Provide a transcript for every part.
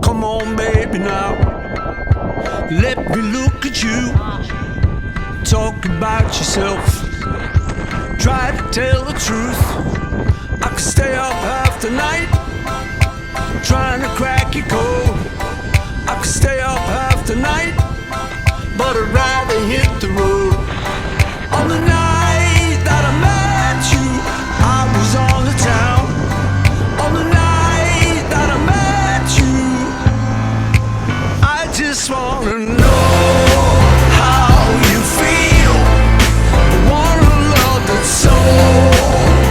Come on, baby, now. Let me look at you. Talk about yourself. Try to tell the truth. I could stay up half the night trying to crack your code. I could stay up half the night, but I'd rather hit the road. On the night that I met you, I was on the town. On the night that I met you, I just wanna know how you feel. I want a love that's so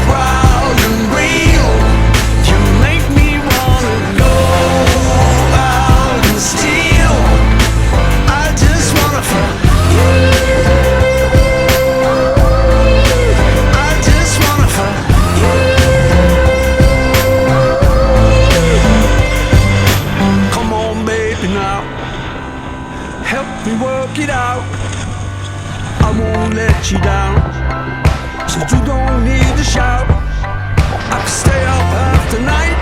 proud and real. You make me wanna go out and steal. I just wanna fuck you. I just wanna fuck you. Come on, baby, now. Help me work it out. I won't let you down, so you don't need to shout. I could stay up half the night